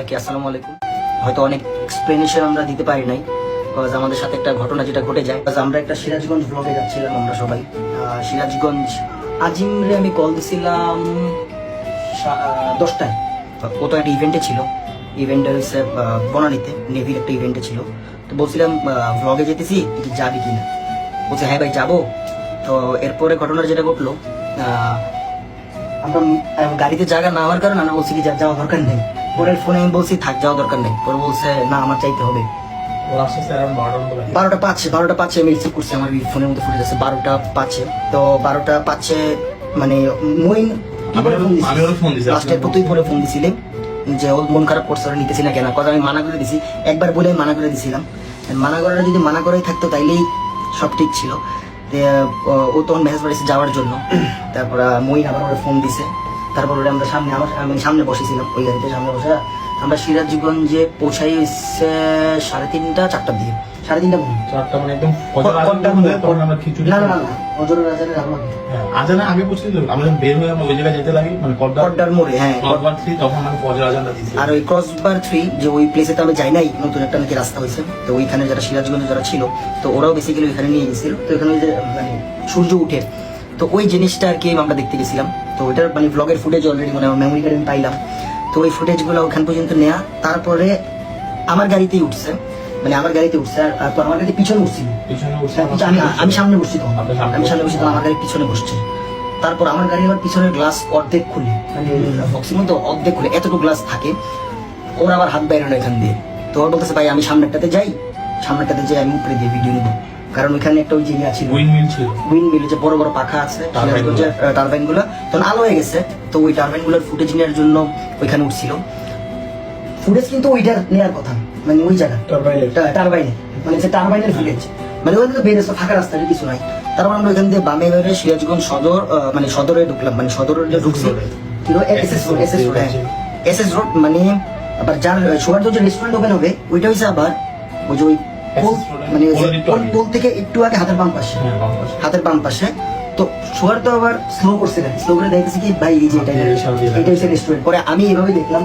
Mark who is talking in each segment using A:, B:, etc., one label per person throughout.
A: সবাইকে আসসালামু আলাইকুম। হয়তো অনেক এক্সপ্লেনেশন আমরা দিতে পারি নাই, বিকজ আমাদের সাথে একটা ঘটনা যেটা ঘটে যায়। আমরা একটা সিরাজগঞ্জ ব্লগে যাচ্ছিলাম আমরা সবাই। সিরাজগঞ্জ আজিমরে আমি কল দিছিলাম 10টায়। ও তো একটা ইভেন্টে ছিল, ইভেন্টটা হচ্ছে বনানীতে, নেভির একটা ইভেন্টে ছিল। তো বলছিলাম ব্লগে যেতেছি, তুই যাবি কিনা? বলছে হ্যাঁ ভাই যাবো। তো এরপরে ঘটনা যেটা ঘটলো, আমরা গাড়িতে জায়গা না হওয়ার কারণে আমরা বলছি কি যাওয়া দরকার নেই। পরের ফোনে আমি বলছি থাক, যাওয়া দরকার নেই। পরে বলছে না আমার চাইতে হবে। 12:05 আমি রিসিভ করছি, আমার ফোনের মধ্যে ফুটে যাচ্ছে 12:05। তো 12:05 মানে মইন লাস্টের তুই পরে ফোন দিছিলি যে ওর মন খারাপ করছে, ওরা নিতেছি না কেন? কথা আমি মানা করে দিছি, একবার বলে মানা করে দিছিলাম। মানা করাটা যদি মানা করেই থাকতো তাইলেই সব ঠিক ছিল। ও তখন মেসেজ বাড়িছে যাওয়ার জন্য। তারপর মইন আবার ওরা ফোন দিছে। তারপর ওরা আমরা সামনে আমি সামনে বসেছিলাম, ওই গাড়িতে সামনে বসে আমরা সিরাজগঞ্জে পৌঁছাই 3:30 4টার দিকে। 3:30
B: মানে একদম
A: না হজরত রাজারের
B: আজানের আগে পৌঁছেছিল। আমরা যখন বের হয়ে আমরা ওই জায়গায় যেতে লাগি, মানে
A: কড্ডার মোড়ে। হ্যাঁ,
B: ক্রসবার 3 তখন মানে ফজর আজানটা দিয়েছি।
A: আর ওই ক্রসবার 3 যে ওই প্লেসে তো আমি যাই নাই, নতুন একটা নাকি রাস্তা হয়েছে। তো ওইখানে যারা সিরাজগঞ্জে যারা ছিল, তো ওরাও বেসিক্যালি ওইখানে নিয়ে গেছিল। তো ওইখানে যে মানে সূর্য উঠে, তো ওই জিনিসটা আর কি আমরা দেখতে গেছিলাম। তো ওইটার মানে ব্লগের ফুটেজ অলরেডি মানে মেমোরি কার্ডে আমি পাইলাম। তো ওই ফুটেজগুলো ওখান পর্যন্ত নেয়া। তারপরে আমার গাড়িতেই উঠছে, মানে আমার গাড়িতে উঠছে। আর তো আমার গাড়ি পিছনে উঠছিল, আমি সামনে বসছি। তখন আমি সামনে বসছি, আমার গাড়ি পিছনে বসছে। তারপর আমার গাড়ি আমার পিছনের গ্লাস অর্ধেক খুলে, মানে বক্সের মধ্যে অর্ধেক খুলে এতটুকু গ্লাস থাকে। ওর আবার হাত বাইরে এখান দিয়ে। তো ওর বলতেছে ভাই আমি সামনেরটাতে যাই আমি উপরে দিয়ে ভিডিও নিবো। কারণ ওইখানে একটা ওই জিনিস আছে, উইন্ড মিল, যে বড় বড় পাখা আছে টারবাইন গুলো, তখন আলো হয়ে গেছে। তো ওই টারবাইন গুলোর ফুটেজ নেওয়ার জন্য ওইখানে উঠছিল। ফুটেজ কিন্তু ওইটার নেওয়ার কথা, মানে ওই জায়গা টারবাইনে, মানে যে টারবাইনের ফুটেজ, মানে ওখানে তো বেরিয়েছে ফাঁকা রাস্তা, কিছু নাই। তারপর আমরা ওইখান দিয়ে বামে বেড়ে সিরাজগঞ্জ সদর, মানে সদরে ঢুকলাম, মানে সদরে ঢুকছি এস রোড। মানে আবার যার সুগার যে রেস্টুরেন্ট ওপেন হবে ওইটা হয়েছে আবার ওই যে ওই মানে পোল থেকে একটু আগে হাতের বাম পাশে। তো সুগার তো আবার স্লো করছে না, স্লো করে দেখতেছি কি ভাই এই যে এটা হচ্ছে রেস্টুরেন্ট। পরে আমি এইভাবে দেখলাম।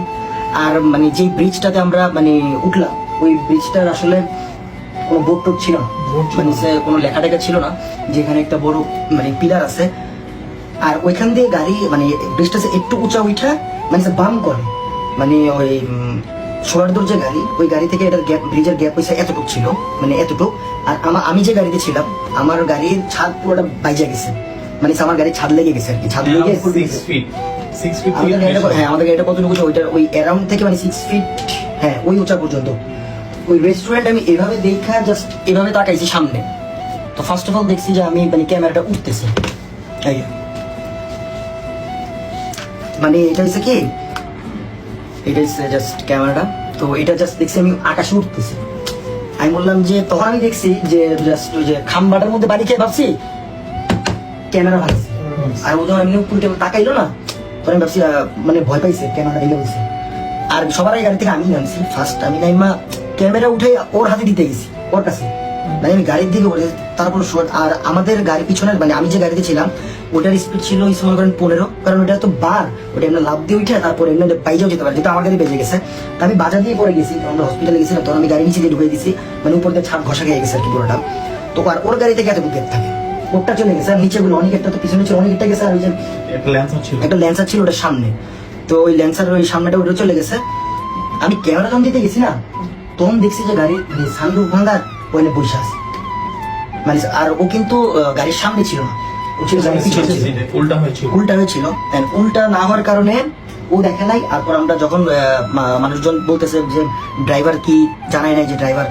A: আর মানে যে ব্রিজটাতে আমরা মানে উঠলাম, ওই ব্রিজটার আসলে কোনো বোর্ড টোড ছিল না, মানে কোনো লেখা টেখা ছিল না, যেখানে একটা বড় মানে পিলার আছে। আর ওইখান দিয়ে গাড়ি মানে ব্রিজটা একটু উঁচা উঠা মানে বাম করে, মানে ওই সোলারদুর যে গাড়ি, ওই গাড়ি থেকে এটার গ্যাপ, ব্রিজের গ্যাপ হয়েছে এতটুকু ছিল, মানে এতটুকু। আর আমি যে গাড়িতে ছিলাম, আমার গাড়ির ছাদ পুরোটা বাইজা গেছে, মানে আমার গাড়ির ছাদ লেগে গেছে আর কি। ছাদ লেগে 6 ফিট। হ্যাঁ, আমাদের গাড়িটা কতটুকু ওইটার ওই অ্যারাউন্ড থেকে মানে 6 ফিট, হ্যাঁ ওই উঁচা পর্যন্ত। ওই রেস্টুরেন্ট আমি এভাবে দেখা জাস্ট এভাবে তাকাইছি সামনে। তো ফার্স্ট অফ অল দেখছি যে আমি মানে ক্যামেরাটা উঠতেছে, মানে এটা হচ্ছে কি, এটা হচ্ছে জাস্ট ক্যামেরাটা। তো এটা জাস্ট দেখছি আমি আকাশে উঠতেছি। আমি বললাম যে, তখন আমি দেখছি যে জাস্ট ওই যে খাম্বাটার মধ্যে বাড়ি খেয়ে ভাবছি ক্যামেরা ভাবছি। আর ও যখন এমনি উপরে তাকাইলো না, তখন আমি ভাবছি মানে ভয় পাইছে, ক্যামেরা ভেঙে বলছে। আর সবার আগে গাড়ি থেকে আমি নামছি ফার্স্ট। আমি নাইমা ক্যামেরা উঠে ওর হাতে দিতে গেছি, ওর কাছে, মানে আমি গাড়ির দিকে বলে। তারপর আর আমাদের গাড়ি পিছনের, মানে আমি যে গাড়িতে ছিলাম ওটার স্পিড ছিল মনে করেন 15, কারণ ওটা তো বার, ওটা এমনি লাভ দিয়ে উঠে তারপর এমনি বাইজাও যেতে পারে, যেটা আমার গাড়ি বেজে গেছে। তো আমি বাজার দিয়ে পড়ে গেছি, আমরা হসপিটালে গেছিলাম। তখন আমি গাড়ি নিচে দিয়ে ঢুকে দিয়েছি, মানে উপর দিয়ে ছাদ ঘষা খেয়ে গেছে আর কি পুরোটা। তো আর ওর গাড়ি থেকে এতটুকু গ্যাপ থাকে, ওরটা চলে গেছে। আর নিচে গুলো অনেকটা তো পিছনে ছিল, অনেকটা গেছে। আর ওই যে একটা ল্যান্সার ছিল ওটার সামনে, তো ওই ল্যান্সার ওই সামনেটা ওটা চলে গেছে। আমি ক্যামেরা যখন দিতে গেছি না, তখন দেখছি যে গাড়ির সানরুফ ভাঙার ওখানে বসে আছে, মানে। আর ও কিন্তু গাড়ির সামনে ছিল না, ও ছিল গাড়ির পিছনে, উল্টা হয়েছিল। উল্টা না হওয়ার কারণে ও দেখে নাই। তারপর আমরা যখন মানুষজন বলতেছে যে ড্রাইভার কি জানায় নাই, যে ড্রাইভার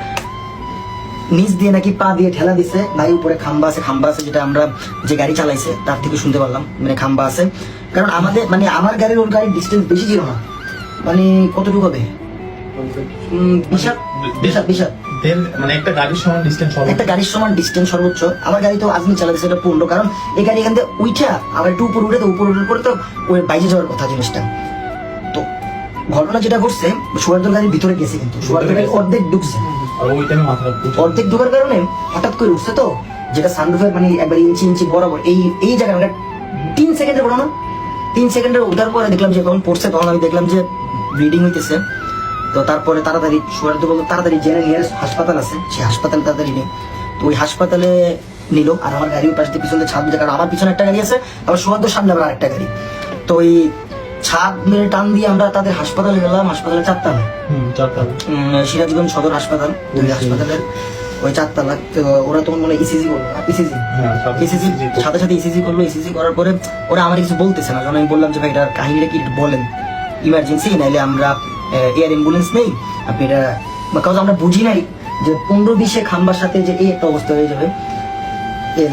A: নিচ দিয়ে নাকি পা দিয়ে ঠেলা দিছে। ভাই উপরে খাম্বা আছে, যেটা আমরা যে গাড়ি চালাইছে তার থেকে শুনতে পারলাম, মানে খাম্বা আছে। কারণ আমাদের মানে আমার গাড়ির ওর গাড়ির ডিস্টেন্স বেশি ছিল না, মানে কতটুকু হবে,
B: মানে একটা গাড়ির সমান ডিস্টেন্স সর্বোচ্চ। আমার গাড়ি তো আজমি চালাতেছে এটা 15, কারণ এই গাড়ি এখান থেকে উঠা আবার একটু উপর উঠে, তো উপর উঠার পরে তো ওই বাইরে যাওয়ার কথা জিনিসটা। তো ঘটনা যেটা ঘটছে, সুগারদুর গাড়ির ভিতরে গেছে, কিন্তু সুগারদুর গাড়ি অর্ধেক ঢুকছে। অর্ধেক ঢুকার কারণে হঠাৎ করে উঠছে, তো যেটা সানরুফের মানে একবার ইঞ্চি বরাবর এই জায়গাটা 3 সেকেন্ডের ঘটনা। 3 সেকেন্ডের উঠার পরে দেখলাম যে যখন পড়ছে, তখন আমি দেখলাম যে ব্লিডিং হইতেছে।
A: তো তারপরে তাড়াতাড়ি সুয়ার তো বলতো তাড়াতাড়ি জেনে নিয়ারেস্ট হাসপাতাল আছে, সেই হাসপাতালে তাড়াতাড়ি নেই। তো ওই হাসপাতালে নিল, আর আমার গাড়ির পাশ দিয়ে পিছনে ছাদ দিতে, কারণ আমার পিছনে একটা গাড়ি আছে, আবার সুয়ার সামনে আবার আরেকটা গাড়ি। তো ওই ছাদ মেরে টান দিয়ে আমরা তাদের হাসপাতালে গেলাম, হাসপাতালে চারতলা, সিরাজগঞ্জ সদর হাসপাতাল, ওই হাসপাতালের ওই চারতলা। তো ওরা তখন মনে ইসিজি করলো, ইসিজি সাথে সাথে ইসিজি করলো। ইসিজি করার পরে ওরা আমার কিছু বলতেছে না, যখন আমি বললাম যে ভাই এটার কাহিনীটা কি একটু বলেন, ইমার্জেন্সি নাইলে আমরা এয়ার অ্যাম্বুলেন্স নেই, আপনি এটা, কারণ আমরা বুঝি নাই যে 15-20 খাম্বার সাথে যে এই একটা অবস্থা হয়ে যাবে।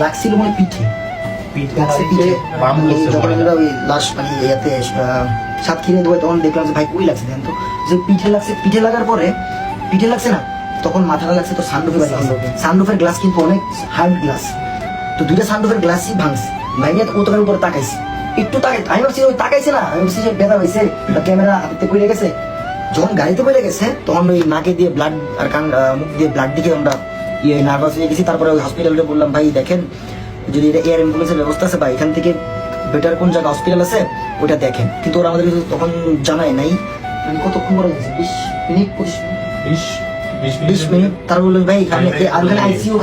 A: লাগছিল মনে পিঠে, লাগছে পিঠে। যখন আমরা ওই লাশ মানে ইয়াতে সাতক্ষীরে ধোয়, তখন দেখলাম যে ভাই কই লাগছে, দেন তো যে পিঠে লাগছে। পিঠে লাগার পরে পিঠে লাগছে না, তখন মাথাটা লাগছে তো সানরুফে বাজে। সানরুফের গ্লাস কিন্তু অনেক হার্ড গ্লাস, তো দুইটা সানরুফের গ্লাসই ভাঙছে। ভাইয়া ও তোর উপরে তাকাইছে, একটু তাকাই, আমি ভাবছি ওই তাকাইছে না, আমি ভাবছি যে ব্যথা হয়েছে বা ক্যামেরা হাতে পড়ে গেছে। যখন গাড়িতে পড়ে গেছে তখন ওই নাকে দিয়ে ব্লাড আর কান মুখ দিয়ে ব্লাড দিকে আমরা নার্ভাস হয়ে গেছি। তারপরে ওই হসপিটালে বললাম ভাই দেখেন যদি এটা এয়ার অ্যাম্বুলেন্সের ব্যবস্থা আছে বা এখান থেকে বেটার কোন জায়গা হসপিটাল আছে ওটা দেখেন। কিন্তু ওরা আমাদের তখন জানায় নাই। কতক্ষণ করে গেছে, 20 মিনিট 25 মিনিট। তারা বললেন ভাই এখানে আর ওখানে আইসিইউ